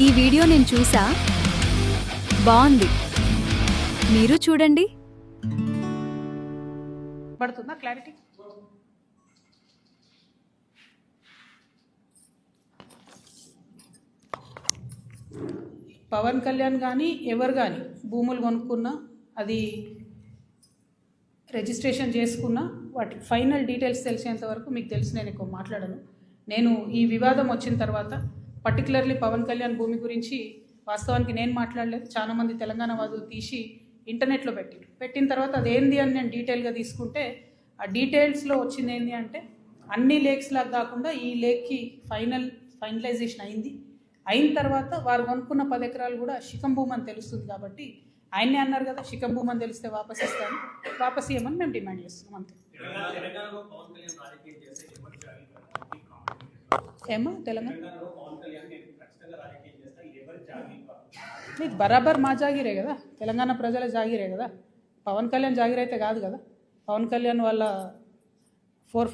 ఈ వీడియో నేను చూసా, బాగుంది, మీరు చూడండి. పడుతుందా క్లారిటీ? పవన్ కళ్యాణ్ కానీ ఎవరు కానీ భూములు కొనుక్కున్నా, అది రిజిస్ట్రేషన్ చేసుకున్నా, వాటి ఫైనల్ డీటెయిల్స్ తెలిసేంత వరకు మీకు తెలిసి నేను ఎక్కువ మాట్లాడను. నేను ఈ వివాదం వచ్చిన తర్వాత పర్టికులర్లీ పవన్ కళ్యాణ్ భూమి గురించి వాస్తవానికి నేను మాట్లాడలేదు. చాలామంది తెలంగాణ వాదులు తీసి ఇంటర్నెట్లో పెట్టిన తర్వాత అదేంది అని నేను డీటెయిల్గా తీసుకుంటే ఆ డీటెయిల్స్లో వచ్చింది ఏంటి అంటే అన్ని లేక్స్ లాగా కాకుండా ఈ లేక్కి ఫైనలైజేషన్ అయిన తర్వాత వారు కొనుక్కున్న 10 ఎకరాలు కూడా శిఖం భూమి అని తెలుస్తుంది. కాబట్టి ఆయన్నే అన్నారు కదా, శిఖం భూమి అని తెలిస్తే వాపస్ ఇస్తాను, వాపస్ ఇవ్వమని మేము డిమాండ్ చేస్తున్నాం అంతే. ఏమో తెలంగాణ బరాబర్ మా జాగిరే కదా, తెలంగాణ ప్రజల జాగిరే కదా. పవన్ కళ్యాణ్ జాగిర్ అయితే కాదు కదా, పవన్ కళ్యాణ్ వాళ్ళ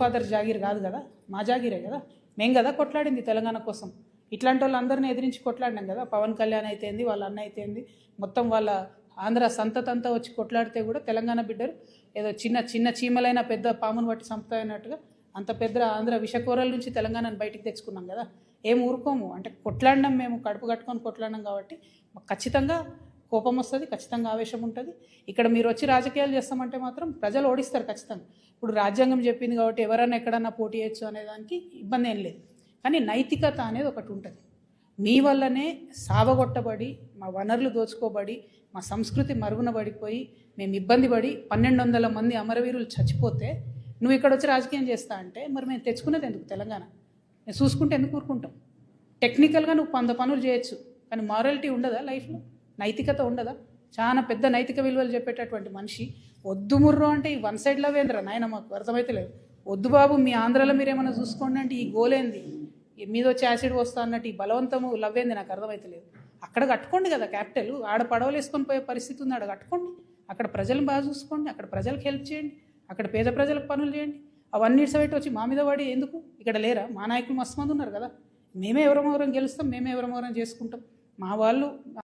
ఫాదర్ జాగిర్ కాదు కదా, మా జాగిరే కదా. మేం కదా కొట్లాడింది తెలంగాణ కోసం. ఇట్లాంటి వాళ్ళందరినీ ఎదిరించి కొట్లాడినాం కదా. పవన్ కళ్యాణ్ అయితేంది, వాళ్ళ అన్న అయితేంది, మొత్తం వాళ్ళ ఆంధ్ర సంతతంతా వచ్చి కొట్లాడితే కూడా తెలంగాణ బిడ్డలు ఏదో చిన్న చీమలైన పెద్ద పామును బట్టి చంపుతాయన్నట్టుగా అంత పెద్ద ఆంధ్ర విషకూరల నుంచి తెలంగాణను బయటికి తెచ్చుకున్నాం కదా. ఏం ఊరుకోము అంటే కొట్లాడినాం, మేము కడుపు కట్టుకొని కొట్లాడినాం కాబట్టి ఖచ్చితంగా కోపం వస్తుంది, ఖచ్చితంగా ఆవేశం ఉంటుంది. ఇక్కడ మీరు వచ్చి రాజకీయాలు చేస్తామంటే మాత్రం ప్రజలు ఓడిస్తారు ఖచ్చితంగా. ఇప్పుడు రాజ్యాంగం చెప్పింది కాబట్టి ఎవరైనా ఎక్కడన్నా పోటీ చేయొచ్చు అనేదానికి ఇబ్బంది ఏం లేదు. కానీ నైతికత అనేది ఒకటి ఉంటుంది. మీ వల్లనే సావగొట్టబడి, మా వనరులు దోచుకోబడి, మా సంస్కృతి మరుగున పడిపోయి, మేము ఇబ్బంది పడి 1200 మంది అమరవీరులు చచ్చిపోతే నువ్వు ఇక్కడ వచ్చి రాజకీయం చేస్తా అంటే మరి మేము తెచ్చుకునేది ఎందుకు తెలంగాణ? మేము చూసుకుంటే ఎందుకు ఊరుకుంటాం? టెక్నికల్గా నువ్వు 100 పనులు చేయొచ్చు, కానీ మారాలిటీ ఉండదా లైఫ్లో? నైతికత ఉండదా? చాలా పెద్ద నైతిక విలువలు చెప్పేటటువంటి మనిషి వద్దు ముర్రో అంటే ఈ వన్ సైడ్ లవ్ ఏంద్రా నాయన, మాకు అర్థమైతే లేదు. వద్దు బాబు, మీ ఆంధ్రాలో మీరేమైనా చూసుకోండి అంటే ఈ గోలేంది, మీద వచ్చి యాసిడ్ వస్తా అన్నట్టు ఈ బలవంతము లవ్ ఏంది నాకు అర్థమైతే లేదు. అక్కడ కట్టుకోండి కదా క్యాపిటల్, ఆడ పడవలు వేసుకొని పోయే పరిస్థితి ఉంది, ఆడ కట్టుకోండి. అక్కడ ప్రజలను బాగా చూసుకోండి, అక్కడ ప్రజలకు హెల్ప్ చేయండి, అక్కడ పేద ప్రజలకు పనులు చేయండి. అవన్నీ ఇట్సబెట్టి వచ్చి మా మీద పడి ఎందుకు? ఇక్కడ లేరా మా నాయకులు? మస్తు మంది ఉన్నారు కదా. మేమే ఎవరెవరం గెలుస్తాం, మేమే ఎవరెవరం చేసుకుంటాం. మా వాళ్ళు